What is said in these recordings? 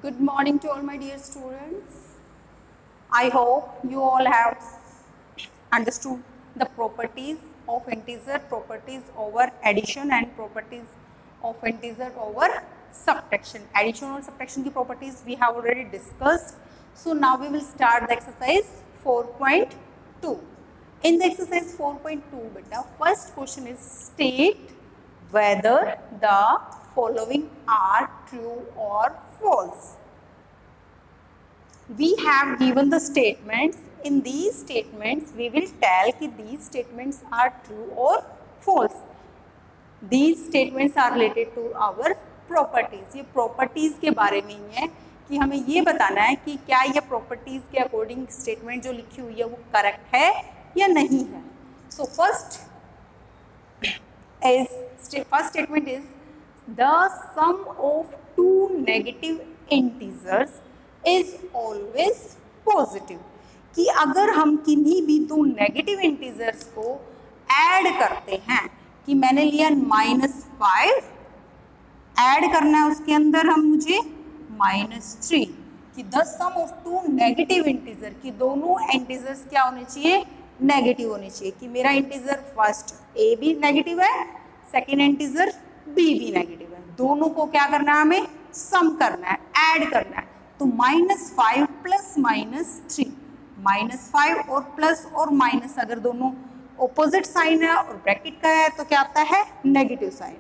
Good morning to all my dear students. I hope you all have understood the properties of integer, properties over addition and properties of integer over subtraction. Addition और subtraction की properties we have already discussed. So now we will start the exercise 4.2. In the exercise 4.2, beta, first question is state whether the following are true or false. We have given the statements. In these statements we will tell कि these statements are true or false. These statements are related to our properties. ये properties के बारे में ही है कि हमें ये बताना है कि क्या ये properties के according statement जो लिखी हुई है वो correct है या नहीं है. So first statement is the sum of two negative integers is always positive. कि अगर हम किन्हीं भी दो नेगेटिव इंटीजर्स को ऐड करते हैं, कि मैंने लिया -5 ऐड करना है उसके अंदर हम मुझे -3, कि the sum of two negative integer, कि दोनों इंटीजर्स क्या होने चाहिए, नेगेटिव होने चाहिए. कि मेरा इंटीजर फर्स्ट ए भी नेगेटिव है, सेकेंड इंटीजर बी भी नेगेटिव है, दोनों को क्या करना है, हमें सम करना है, ऐड करना है. तो -5 प्लस -3, -5 और प्लस और माइनस अगर दोनों ऑपोजिट साइन है और ब्रैकेट का है तो क्या आता है, नेगेटिव साइन.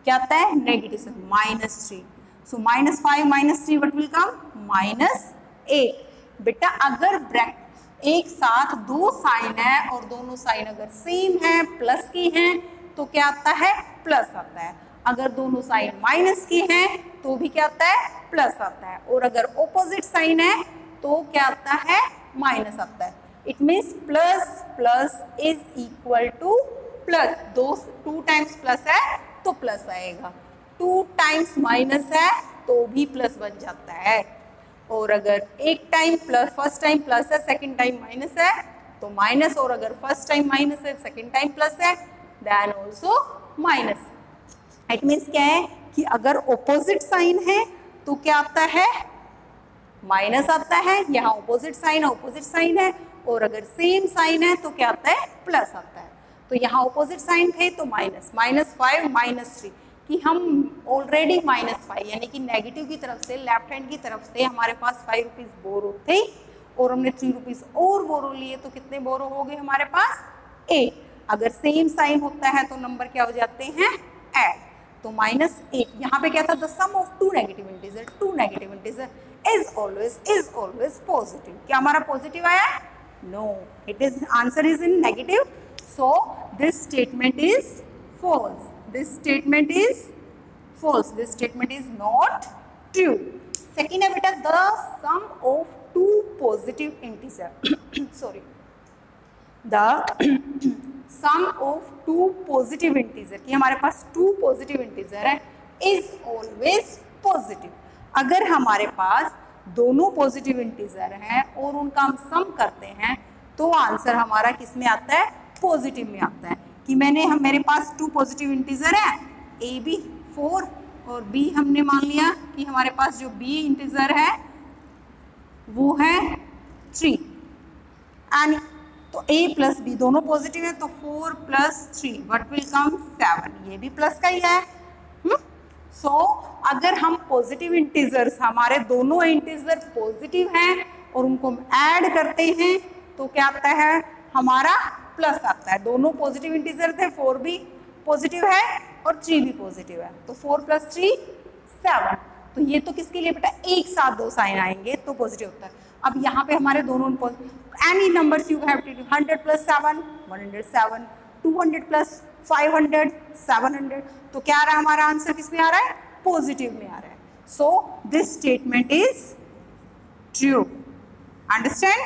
क्या आता है, negative sign, -3. So -5 -3 what will come, -8. बेटा अगर ब्रैकेट एक साथ दो साइन है और दोनों साइन अगर सेम है, प्लस की हैं, तो क्या आता है, प्लस आता है. अगर दोनों साइन माइनस की हैं तो भी क्या आता है, प्लस आता है. और अगर ऑपोजिट साइन है तो क्या आता है, माइनस आता है. It means plus plus is equal two plus. 2 times plus है तो प्लस आएगा, 2 टाइम्स माइनस है तो भी प्लस बन जाता है. और अगर एक time plus, first time plus है, सेकेंड टाइम माइनस है तो माइनस. और अगर फर्स्ट टाइम माइनस है, सेकेंड टाइम प्लस है, then also minus. It means क्या है कि अगर ऑपोजिट साइन है तो क्या आता है, माइनस आता है. यहाँ ऑपोजिट साइन है और अगर सेम साइन है तो क्या आता है, प्लस आता है. तो यहाँ ऑपोजिट साइन थे तो माइनस, -5 -3, कि हम ऑलरेडी -5 यानी कि नेगेटिव की तरफ से, लेफ्ट हैंड की तरफ से हमारे पास 5 रुपीज़ बोरो थे और हमने 3 रुपीज़ और बोरो लिए, तो कितने बोरो हो गए हमारे पास, 8. अगर सेम साइन होता है तो नंबर क्या हो जाते हैं, ऐड. तो -8. यहाँ पे क्या था, the sum of two negative integer is always positive. क्या हमारा पॉजिटिव आया, no, it is answer is in negative. So this statement is false, this statement is not true. Second है बेटा, the sum of two positive integer sorry the sum of two positive integer, कि हमारे पास 2 positive integer है, is always positive. अगर हमारे पास दोनों positive integer हैं और उनका हम सम करते हैं तो आंसर हमारा किस में आता है, पॉजिटिव में आता है. कि मेरे पास 2 पॉजिटिव इंटीजर है, ए बी 4 और बी हमने मान लिया कि हमारे पास जो बी इंटीजर है वो है 3, एंड तो a प्लस बी दोनों पॉजिटिव है, तो 4 + 3 व्हाट विल कम, 7. ये भी प्लस का ही है. सो अगर हम पॉजिटिव इंटीजर्स, हमारे दोनों इंटीजर पॉजिटिव हैं और उनको हम ऐड करते हैं तो क्या आता है, हमारा प्लस आता है. दोनों पॉजिटिव इंटीजर थे, 4 भी पॉजिटिव है और 3 भी पॉजिटिव है, तो 4 + 3 7. तो ये तो किसके लिए बेटा, एक साथ दो साइन आएंगे तो पॉजिटिव होता है. अब यहाँ पे हमारे दोनों any numbers you have to do, 100 + 7 107, 200 + 500 700. तो क्या आ रहा है हमारा आंसर, किस में आ रहा है, पॉजिटिव में आ रहा है. So this statement is true. Understand.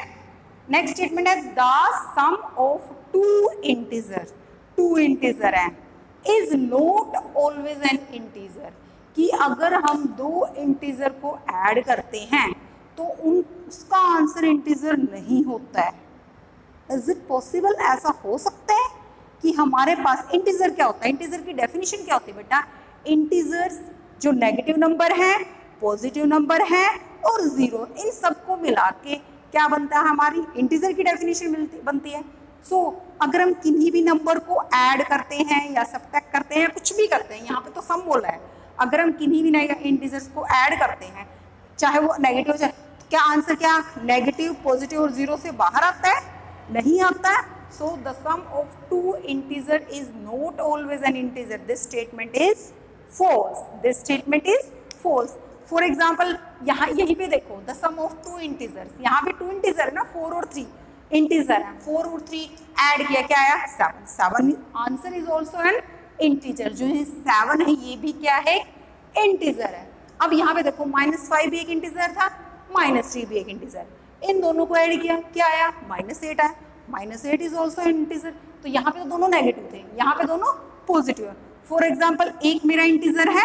Next statement है, the sum of two integer है is not always an integer. कि अगर हम 2 इंटीजर को ऐड करते हैं तो उसका आंसर इंटीजर नहीं होता है. इज इट पॉसिबल, ऐसा हो सकता है कि हमारे पास इंटीजर क्या होता है, इंटीजर की डेफिनेशन क्या होती है बेटा, इंटीजर्स जो नेगेटिव नंबर हैं पॉजिटिव नंबर है और 0, इन सबको मिला के क्या बनता है, हमारी इंटीजर की डेफिनेशन बनती है। सो अगर हम किन्हीं भी नंबर को ऐड करते हैं या सब्ट्रैक्ट करते हैं, कुछ भी करते हैं, यहाँ पे तो सम बोला है, अगर हम किन्हीं भी इंटीजर्स को ऐड करते हैं, चाहे वो नेगेटिव चाहे, क्या आंसर क्या, नेगेटिव, पॉजिटिव और 0 से बाहर आता है, नहीं आता है। So the sum of two integer is not always an integer, this statement is false, this statement is false. For example, यहाँ यहीं पे देखो the sum of two integers, यहाँ पे 2 इंटीजर है ना, 4 और 3 इंटीजर है, 4 और 3 ऐड किया, क्या आया 7, 7 answer is also an integer, जो है 7 है ये भी क्या है, इंटीजर है। अब यहाँ पे देखो -5 भी एक इंटीजर था, -3 भी एक इंटीजर, इन दोनों को ऐड किया, क्या आया -8 आया, -8 इज ऑल्सो एन इंटीजर। तो यहाँ पे तो दोनों नेगेटिव थे, यहाँ पे दोनों पॉजिटिव है। फॉर एग्जाम्पल एक मेरा इंटीजर है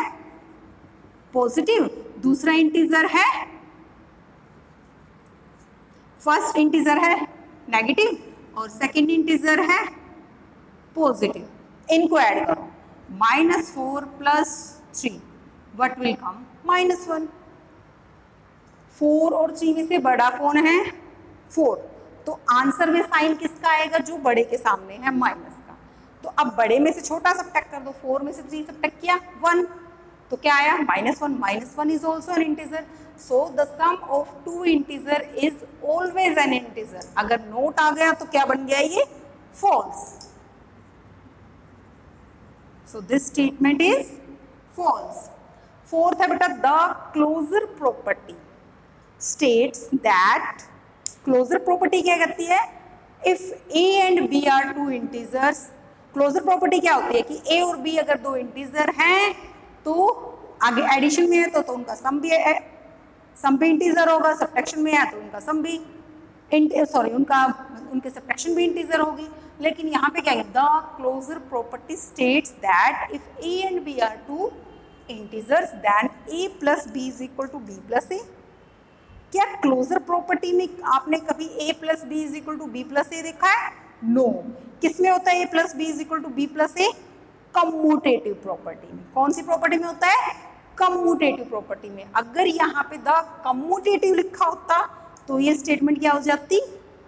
पॉजिटिव, दूसरा इंटीजर है, फर्स्ट इंटीजर है नेगेटिव और सेकंड इंटीजर है पॉजिटिव, इनको ऐड करो, -4 + 3 व्हाट विल कम, -1। 4 और 3 में से बड़ा कौन है, 4, तो आंसर में साइन किसका आएगा, जो बड़े के सामने है, माइनस। तो अब बड़े में से छोटा सब्ट्रैक्ट कर दो, 4 में से 3 सब्ट्रैक्ट किया 1, तो क्या आया -1, -1 is also an integer. So the sum of two integer is always an integer. अगर नोट आ गया तो क्या बन गया ये, false. So this statement is false. Fourth है बेटा the closure property states that, closure property क्या कहती है, if A and B are two integers, closure property क्या होती है कि ए और बी अगर 2 इंटीजर हैं तो आगे एडिशन में है तो उनका सम भी है, सम भी इंटीजर होगा, सब्ट्रैक्शन में है तो उनका सम भी उनके सब्ट्रैक्शन भी इंटीजर होगी। लेकिन यहाँ पे क्या है, the closure property states that if A and B are 2 integers then a + b = b + a। क्या क्लोजर प्रॉपर्टी में आपने कभी a + b = b + a देखा है, नो। किसमें होता है a + b = b + a, commutative property में। कौन सी प्रॉपर्टी में होता है, कम्यूटेटिव प्रॉपर्टी में। अगर यहाँ पे द कम्यूटेटिव लिखा होता तो ये स्टेटमेंट क्या हो जाती,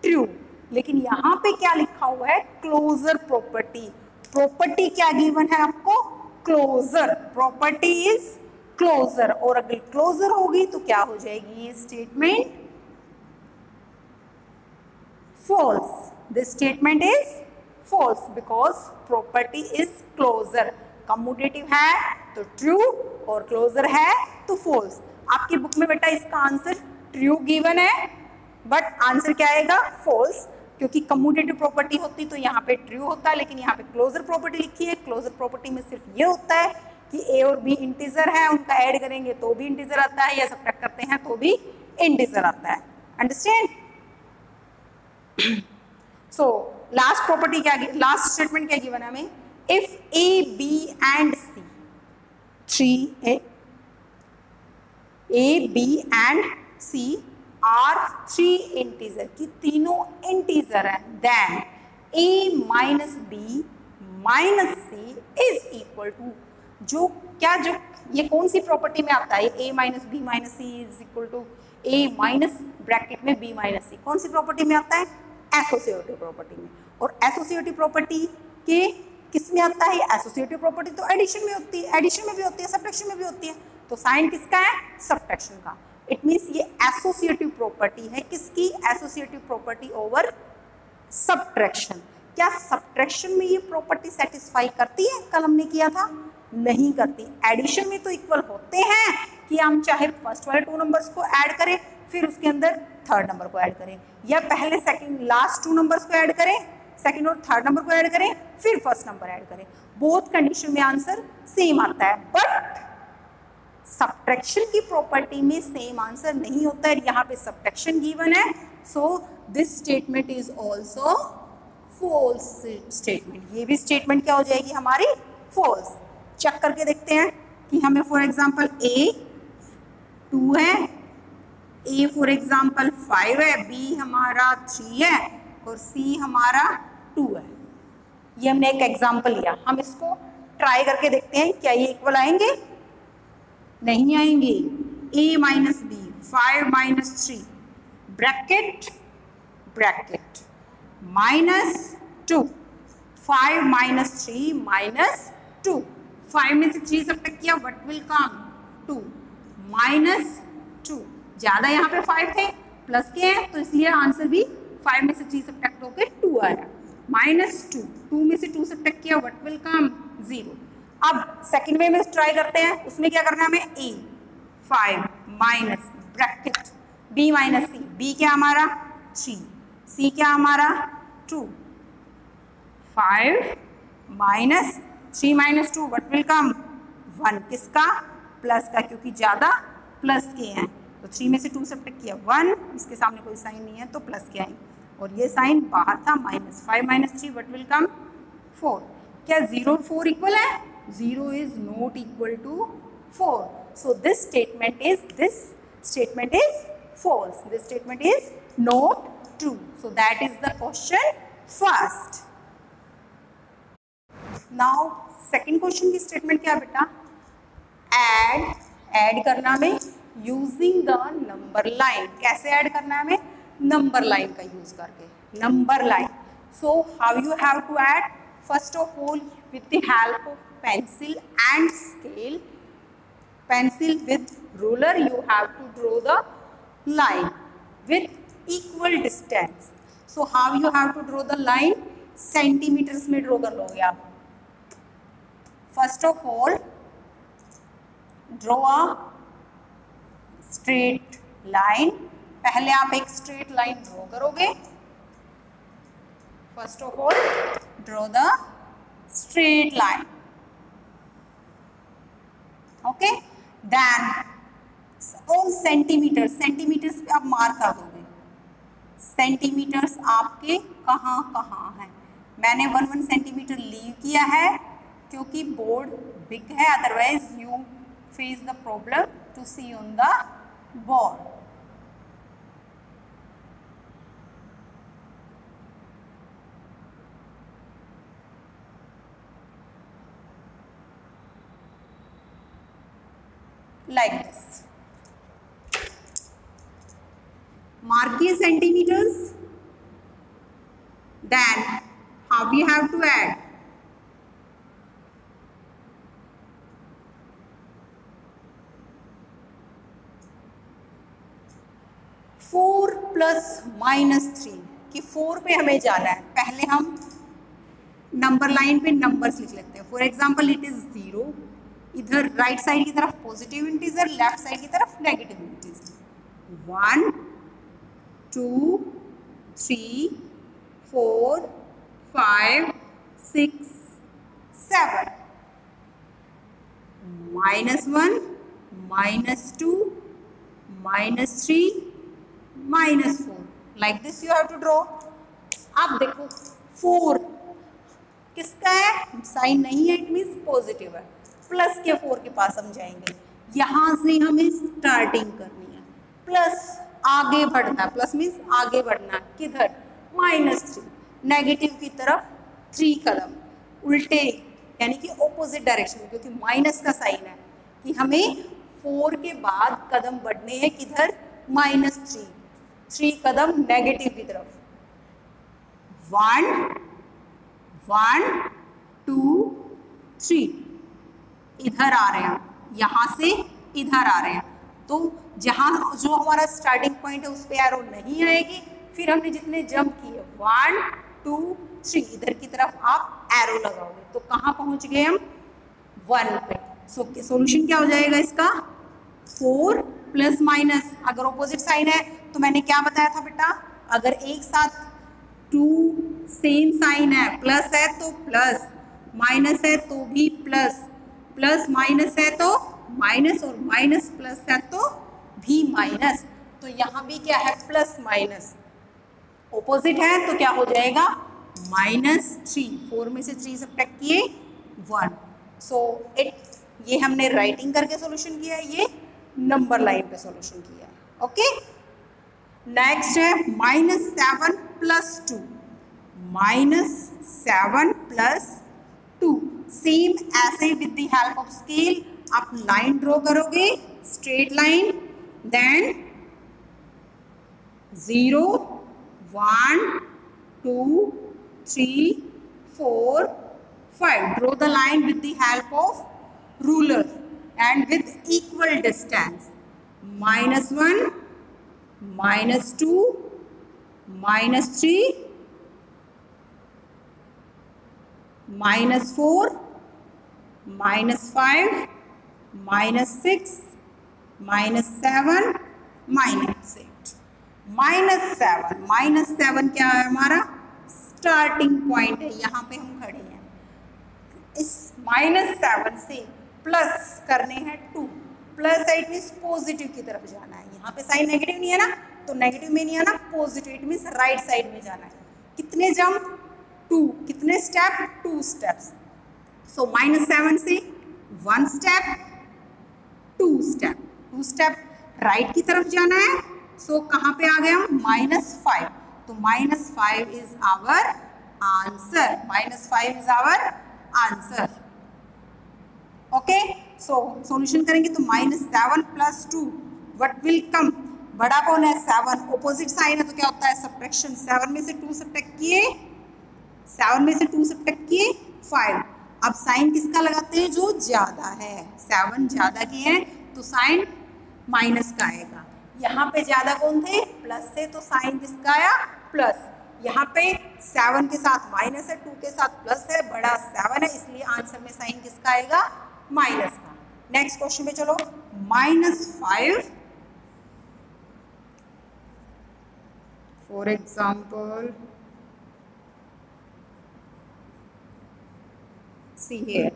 ट्रू। लेकिन यहाँ पे क्या लिखा हुआ है, क्लोजर प्रॉपर्टी। प्रॉपर्टी क्या गिवन है आपको, क्लोजर, प्रॉपर्टी इज क्लोजर, और अगर क्लोजर होगी तो क्या हो जाएगी ये statement, false. This statement is false because property is closure. Commutative है तो ट्रू और क्लोजर है तो फॉल्स। आपकी बुक में बेटा इसका आंसर ट्रू गिवन है, बट आंसर क्या आएगा, फॉल्स, क्योंकि कम्यूटेटिव प्रॉपर्टी होती तो यहाँ पे ट्रू होता है, लेकिन यहाँ पे क्लोजर प्रॉपर्टी लिखी है। क्लोजर प्रॉपर्टी में सिर्फ ये होता है कि ए और बी इंटीजर है, उनका ऐड करेंगे तो भी इंटीजर आता है, या सब्ट्रैक्ट करते हैं तो भी इंटीजर आता है। अंडरस्टैंड। सो लास्ट प्रॉपर्टी क्या, लास्ट स्टेटमेंट क्या गिवन है हमें, if A B and C, A B and C are 3 integer, की तीनों इंटीजर है, then a - b - c is equal to, जो ये कौन सी प्रॉपर्टी में आता है, a - b - c is equal to a minus bracket में b - c, कौन सी प्रॉपर्टी में आता है, एसोसिएटिव प्रॉपर्टी में। और एसोसिएटिव प्रॉपर्टी के किस में आता है, एसोसिएटिव प्रॉपर्टी तो एडिशन में होती है, एडिशन में भी होती है, सब्ट्रैक्शन में भी होती है, तो साइन किसका है, सब्ट्रैक्शन का। इट मीन्स ये एसोसिएटिव प्रॉपर्टी है, किसकी, एसोसिएटिव प्रॉपर्टी ओवर सब्ट्रैक्शन। क्या सब्ट्रैक्शन में ये प्रॉपर्टी सेटिस्फाई करती है, कल हमने किया था, नहीं करती। एडिशन में तो इक्वल होते हैं कि हम चाहे फर्स्ट वाले 2 नंबर्स को ऐड करें, फिर उसके अंदर थर्ड नंबर को ऐड करें, या पहले सेकंड लास्ट 2 नंबर्स को ऐड करें, सेकंड और थर्ड नंबर को ऐड करें, फिर फर्स्ट नंबर ऐड करें, बोथ कंडीशन में आंसर सेम आता है। बट सब्ट्रैक्शन की प्रॉपर्टी में सेम आंसर नहीं होता है, यहाँ पे सब्ट्रैक्शन गिवन है, so this statement is also false statement. ये भी स्टेटमेंट क्या हो जाएगी हमारी, फॉल्स। चेक करके देखते हैं कि हमें फॉर एग्जांपल a 2 है, a फॉर एग्जांपल 5 है, b हमारा 3 है और c हमारा 2 है। ये हमने एक एग्जांपल लिया, हम इसको ट्राई करके देखते हैं क्या ये इक्वल आएंगे, नहीं आएंगे। a minus B, 5 minus 3 bracket bracket minus 2, 5 minus 3 minus 2, 5 में से 3 सब्ट्रैक्ट किया, व्हाट विल कम 2 माइनस 2, ज्यादा यहाँ पे 5 थे प्लस के हैं तो इसलिए आंसर भी 5 में से 3 सब्ट्रैक्ट होकर 2 आया, माइनस 2, 2 में से 2 सब्ट्रैक्ट किया, व्हाट विल कम 0। अब सेकंड वे में ट्राई करते हैं, उसमें क्या करना है हमें, a 5 minus bracket b minus c, b क्या हमारा 3, c क्या हमारा 2, 5 माइनस 3 माइनस 2 व्हाट विल कम 1, किसका प्लस का, क्योंकि ज्यादा प्लस के हैं तो 3 में से 2 सब्ट्रैक्ट किया 1, इसके सामने कोई साइन नहीं है तो प्लस के आएंगे और ये साइन बाहर था minus, 5 minus 3 what will come 4। क्या 0 और 4 इक्वल है, 0 is not equal to 4, so this statement is false, this statement is not true, so that is the question first। now second question की statement क्या बेटा, add करना हमें using the number line, कैसे add करना है हमें, number line का use करके, number line। so how you have to add, first of all with the help of pencil and scale, pencil with ruler you have to draw the line with equal distance। so how you have to draw the line, centimetres में draw कर लोगे आप। First of all draw a straight line, पहले आप एक straight line draw करोगे, first of all draw the straight line, okay, then on centimetres, centimetres पे आप मार्क कर दोगे, सेंटीमीटर्स आपके कहाँ कहाँ हैं, मैंने 1 सेंटीमीटर लीव किया है क्योंकि बोर्ड बिग है, otherwise you face the problem to see on the board. like this, mark your centimeters, then how we have to add, four plus minus 3 कि 4 पे हमें जाना है, पहले हम नंबर लाइन पे नंबर्स लिख लेते हैं। फॉर एग्जाम्पल इट इज 0, इधर राइट साइड की तरफ पॉजिटिव इंटीजर, लेफ्ट साइड की तरफ negative integer, 1 2 3 4 5 6 7, -1 -2 -3 -4, like this you have to draw। अब देखो 4 किसका है, साइन नहीं है, इट मीन्स पॉजिटिव है, प्लस के 4 के पास हम जाएंगे, यहाँ से हमें स्टार्टिंग करनी है, प्लस आगे बढ़ना, प्लस मीन्स आगे बढ़ना, किधर -3, नेगेटिव की तरफ 3 कदम, उल्टे यानी कि ऑपोजिट डायरेक्शन में, क्योंकि माइनस का साइन है कि हमें 4 के बाद कदम बढ़ने हैं, किधर -3 कदम नेगेटिव की तरफ, 1 1 2 3 इधर आ रहे हैं, यहाँ से इधर आ रहे हैं, तो जहाँ जो हमारा स्टार्टिंग पॉइंट है उस पर एरो नहीं आएगी, फिर हमने जितने जंप किए 1 2 3 इधर की तरफ आप एरो लगाओगे, तो कहाँ पहुँच गए हम 1 पे। सॉल्यूशन क्या हो जाएगा इसका, 4 प्लस माइनस, अगर ऑपोजिट साइन है तो मैंने क्या बताया था बेटा, अगर एक साथ 2 सेम साइन है, प्लस है तो प्लस, माइनस है तो भी प्लस, प्लस माइनस है तो माइनस, और माइनस प्लस है तो भी माइनस, तो यहाँ भी क्या है प्लस माइनस, ऑपोजिट है तो क्या हो जाएगा -3, 4 में से 3 सब्ट्रैक्ट किए 1, सो ये हमने राइटिंग करके सॉल्यूशन किया है, ये नंबर लाइन पे सॉल्यूशन किया है, ओके। नेक्स्ट है -7 + 2, -7 + 2, सेम ऐसे with the help of scale आप लाइन ड्रॉ करोगे, straight line, then 0 1 2 3 4 5. Draw the line with the help of ruler and with equal distance. -1, -2, -3, -4, -5, -6, -7, -8. -7 क्या है हमारा? स्टार्टिंग पॉइंट है, यहाँ पे हम खड़े हैं। इस -7 से प्लस करने हैं 2, प्लस साइड मीन्स पॉजिटिव की तरफ जाना है। यहाँ पे साइन नेगेटिव नहीं है ना, तो नेगेटिव में नहीं आना, positive, it means right side में जाना है। कितने जंप? 2। कितने स्टेप? 2 स्टेप्स। सो -7 से 1 स्टेप, 2 स्टेप, 2 स्टेप राइट की तरफ जाना है। सो कहाँ पे आ गए हम? -5। तो -5 is our answer. -5 is our answer. Okay, so solution करेंगे तो -7 + 2 व्हाट विल कम? बड़ा कौन है? 7। ऑपोजिट साइन है तो क्या होता है? सब्ट्रैक्शन। 7 में से 2 सब्ट्रैक्ट किए, 7 में से 2 सब्ट्रैक्ट किए 5। अब साइन किसका लगाते हैं? जो ज्यादा है। 7 ज्यादा के हैं तो साइन माइनस का आएगा। यहाँ पे ज्यादा कौन थे? प्लस से, तो साइन किसका आया? प्लस। यहाँ पे 7 के साथ माइनस है, 2 के साथ प्लस है, बड़ा 7 है, इसलिए आंसर में साइन किसका आएगा? माइनस का। नेक्स्ट क्वेश्चन पे चलो। -5 फॉर एग्जाम्पल, see here,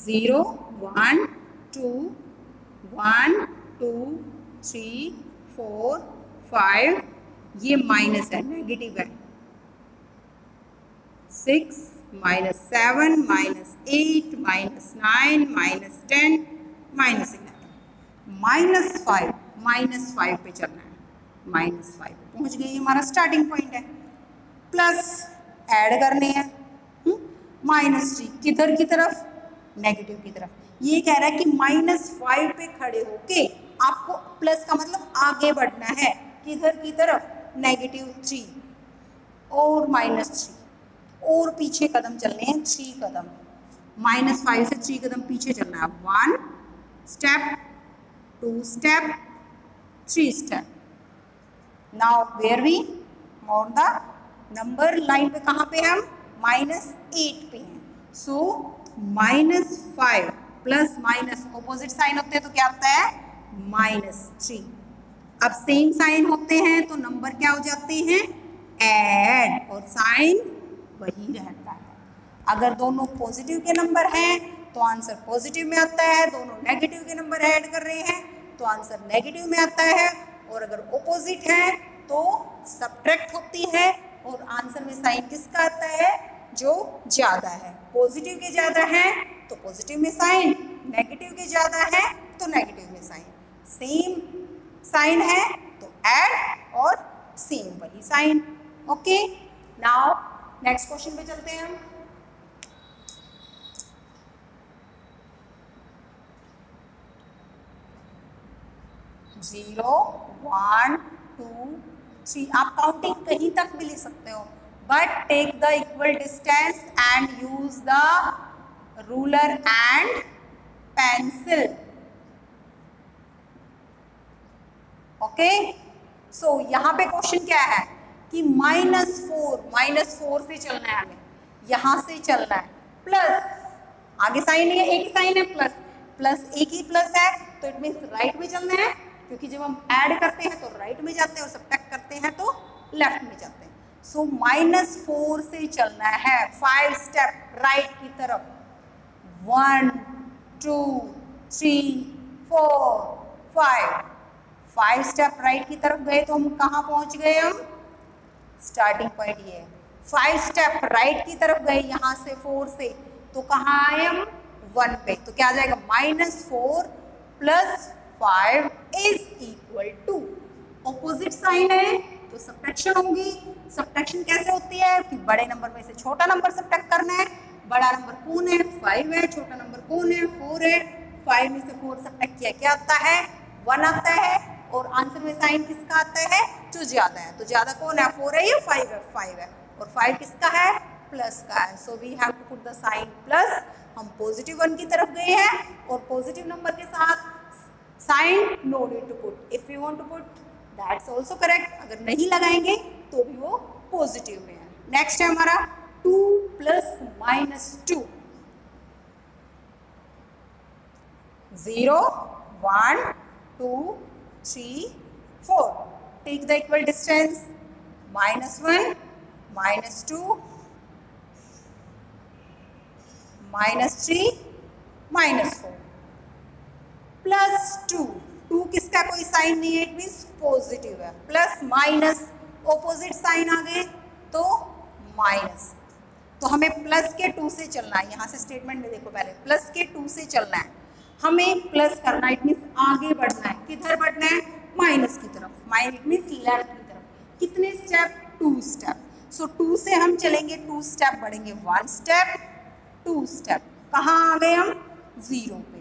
0 1 2 1 2 3 4 5, ये माइनस है, नेगेटिव है। 6 -7 -8 -9 -10 -11 -5 पे चलना है। -5 पे पहुंच गई, हमारा स्टार्टिंग पॉइंट है। प्लस ऐड करने हैं -3 किधर की तरफ? नेगेटिव की तरफ। ये कह रहा है कि -5 पे खड़े होके आपको प्लस का मतलब आगे बढ़ना है। किधर की तरफ? -3 और -3 और पीछे कदम चलने हैं 3 कदम। -5 से 3 कदम पीछे चलना है। 1 step, 2 step, 3 step. Now where we? On the number line पे कहाँ पे हम? -8 पे हैं। So -5 plus minus opposite sign होते हैं तो क्या होता है? -3। अब सेम साइन होते हैं तो नंबर क्या हो जाते हैं? ऐड, और साइन वही रहता है। अगर दोनों पॉजिटिव के नंबर हैं तो आंसर पॉजिटिव में आता है, दोनों नेगेटिव के नंबर ऐड कर रहे हैं तो आंसर नेगेटिव में आता है, और अगर ऑपोजिट है तो सब्ट्रैक्ट होती है और आंसर में साइन किसका आता है? जो ज़्यादा है। पॉजिटिव के ज़्यादा है तो पॉजिटिव में साइन, नेगेटिव के ज़्यादा है तो नेगेटिव में साइन। सेम साइन है तो ऐड, और सेम वही sign. Okay, now next question पे चलते हैं हम। जीरो 1 2 3, आप काउंटिंग कहीं तक भी ले सकते हो, but take the equal distance and use the ruler and pencil. Okay, so यहाँ पे क्वेश्चन क्या है कि -4 से चलना है हमें, यहाँ से चलना है, प्लस आगे साइन है, एक ही साइन है, प्लस एक ही प्लस है तो इट मीन्स राइट में चलना है, क्योंकि जब हम ऐड करते हैं तो राइट में जाते हैं और सब्ट्रैक्ट करते हैं तो लेफ्ट में जाते हैं। सो -4 से चलना है 5 स्टेप राइट की तरफ। 1 2 3 4 5 स्टेप राइट की तरफ गए तो हम कहाँ पहुंच गए? हम स्टार्टिंग पॉइंट ये है। 5 स्टेप राइट की तरफ गए यहाँ से 4 से, तो कहाँ आए हम? 1 पे। तो क्या आ जाएगा? -4 + 5 = 2। ऑपोजिट साइन है तो सब्ट्रैक्शन होगी। सब्ट्रैक्शन कैसे होती है कि बड़े नंबर में से छोटा नंबर सब्ट्रैक्ट करना है, बड़ा नंबर कौन है? 5 है। छोटा नंबर कौन है? 4 है। 5 में से 4 सब्ट्रैक्ट किया क्या आता है? 1 आता है। और आंसर में साइन किसका आता है? जो ज्यादा है। तो ज्यादा कौन है? 4 है या 5 है? 5 है। और 5 किसका है? प्लस का है। So we have to put the sign plus. हम पॉजिटिव 1 की तरफ गए हैं और पॉजिटिव नंबर के साथ sign no need to put. If you want to put that's also correct. अगर नहीं लगाएंगे तो भी वो पॉजिटिव में है। नेक्स्ट है हमारा 2 plus minus 2। 0 1 2 3 4। Take the equal distance. -1 -2 -3 -4 plus 2। 2 किसका कोई साइन नहीं है, इट मीन्स पॉजिटिव है। प्लस माइनस ऑपोजिट साइन आ गए तो माइनस। तो हमें प्लस के 2 से चलना है। यहाँ से स्टेटमेंट में देखो, पहले प्लस के 2 से चलना है। हमें प्लस करना है, इट मीन्स आगे बढ़ना है। किधर बढ़ना है? माइनस की तरफ। माइनस इट मीन्स लेफ्ट की तरफ। कितने स्टेप? 2 स्टेप। सो 2 से हम चलेंगे, 2 स्टेप बढ़ेंगे। 1 स्टेप 2 स्टेप। कहाँ आ गए हम? 0 पे।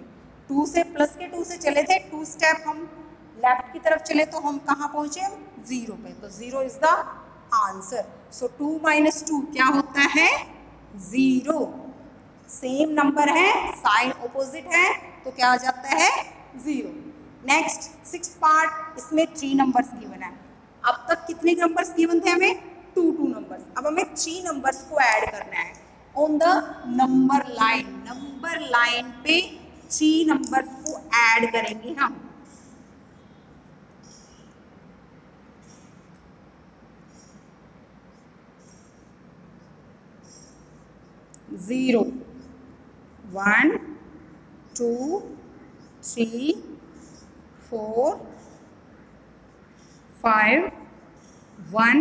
2 से प्लस के 2 से चले थे, 2 स्टेप हम लेफ्ट की तरफ चले तो हम कहाँ पहुंचे? 0 पे। तो 0 इज द आंसर। सो 2 - 2 क्या होता है? 0। सेम नंबर है, साइन ऑपोजिट है, तो क्या हो जाता है? 0। नेक्स्ट 6th पार्ट, इसमें 3 नंबर्स गिवन है। अब तक कितने नंबर्स गिवन थे हमें? 2 नंबर्स। अब हमें 3 नंबर्स को ऐड करना है on the number line. Number line पे 3 नंबर्स को ऐड करेंगे हम। ज़ीरो 1 2 3 4 5 1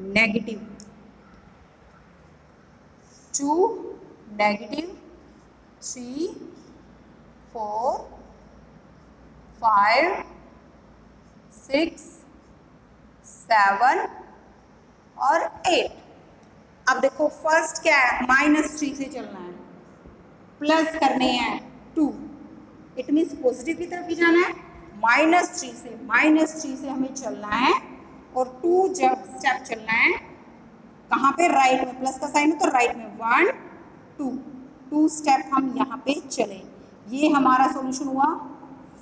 नेगेटिव 2 नेगेटिव 3 4 5 6 7 और 8। अब देखो फर्स्ट क्या है? -3 से चलना है, प्लस करने हैं 2। इट मीन्स पॉजिटिव की तरफ ही जाना है। -3 से हमें चलना है और 2 जब स्टेप चलना है। कहाँ पे? राइट में। प्लस का साइन है तो राइट में। 1 2 स्टेप हम यहाँ पे चले। ये हमारा सॉल्यूशन हुआ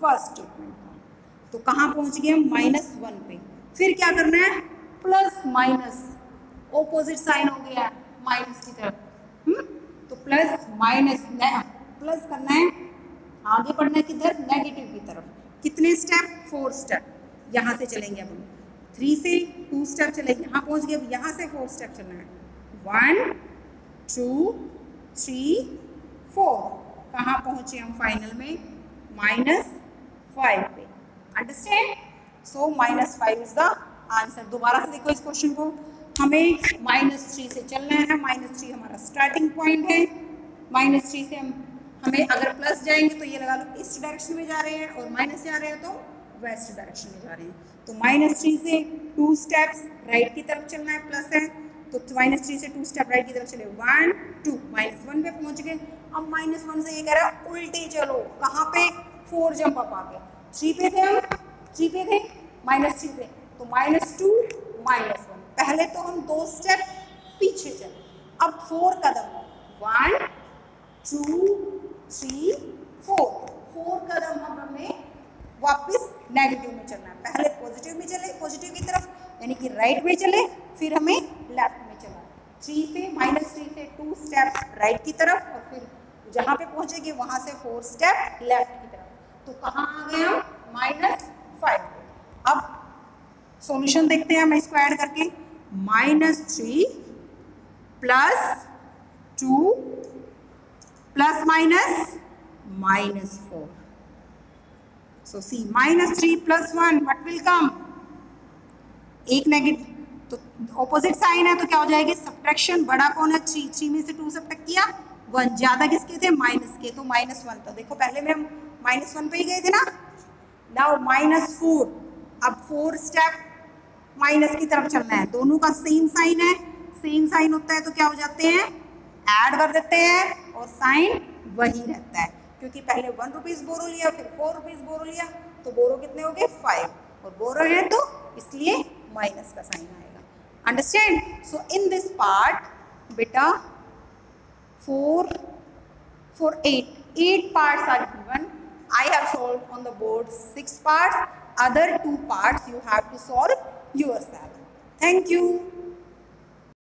फर्स्ट स्टेटमेंट का। तो कहाँ पहुँच गए हम? -1 पे। फिर क्या करना है? प्लस माइनस ऑपोजिट साइन हो गया माइनस की तरफ। तो प्लस माइनस प्लस करना है, आगे बढ़ना है किधर? नेगेटिव की तरफ। कितने स्टेप? 4 स्टेप। यहाँ से चलेंगे अब हम 3 से 2 स्टेप चले, यहाँ पहुँच गए। अब यहाँ से 4 स्टेप चलना है। 1 2 3 4। कहाँ पहुँचे हम फाइनल में? -5 पे। Understand? So -5 is the answer. दोबारा से देखो इस क्वेश्चन को। हमें -3 से चलना है। -3 हमारा स्टार्टिंग पॉइंट है। -3 से हमें अगर प्लस जाएंगे तो ये लगा लो ईस्ट डायरेक्शन में जा रहे हैं, और माइनस जा रहे हैं तो वेस्ट डायरेक्शन में जा रहे हैं। तो -3 से 2 स्टेप्स राइट की तरफ चलना है, प्लस है तो -3 से 2 स्टेप राइट की तरफ चले। 1 2 -1 पे पहुंच गए। अब -1 से ये कह रहा है उल्टे चलो। कहाँ पे? 4 जंप अप आ गए। 3 पे थे हम, 3 पे थे, -3 पे, तो -2 -1। पहले तो हम 2 स्टेप पीछे चले, अब 4 कदम। 1 2 3 4 कदम अब हमें वापस नेगेटिव में चलना है। पहले पॉजिटिव में चले, पॉजिटिव की तरफ यानी कि राइट में चले, फिर हमें लेफ्ट में चला। 3 से -3 से 2 स्टेप राइट की तरफ, और फिर जहाँ पे पहुँचेंगे वहाँ से 4 स्टेप लेफ्ट की तरफ। तो कहाँ आ गए हम? -5। अब सॉल्यूशन देखते हैं हम इसको ऐड करके। -3 + 2 plus minus -4। So see -3 + 1 what will come? एक नेगेटिव, तो ऑपोजिट साइन है तो क्या हो जाएगी? सब्ट्रैक्शन। बड़ा कौन है? 3 में से 2 सब्ट्रैक्ट किया, 1 ज्यादा किसके थे? माइनस के, तो -1 था। देखो पहले में हम -1 पे ही गए थे ना। नाउ -4। अब 4 स्टेप माइनस की तरफ चलना है। दोनों का सेम साइन है, सेम साइन होता है तो क्या हो जाते हैं? ऐड कर देते हैं और साइन वही रहता है, क्योंकि पहले 1 रुपीज़ बोरो लिया, फिर 4 रुपीज़ बोरो लिया, तो बोरो कितने हो गए 5, और बोरो है तो इसलिए माइनस का साइन आएगा। Understand? So in this part बेटा 8 parts are given. I have solved on the board 6 parts. Other 2 parts you have to solve yourself. Thank you.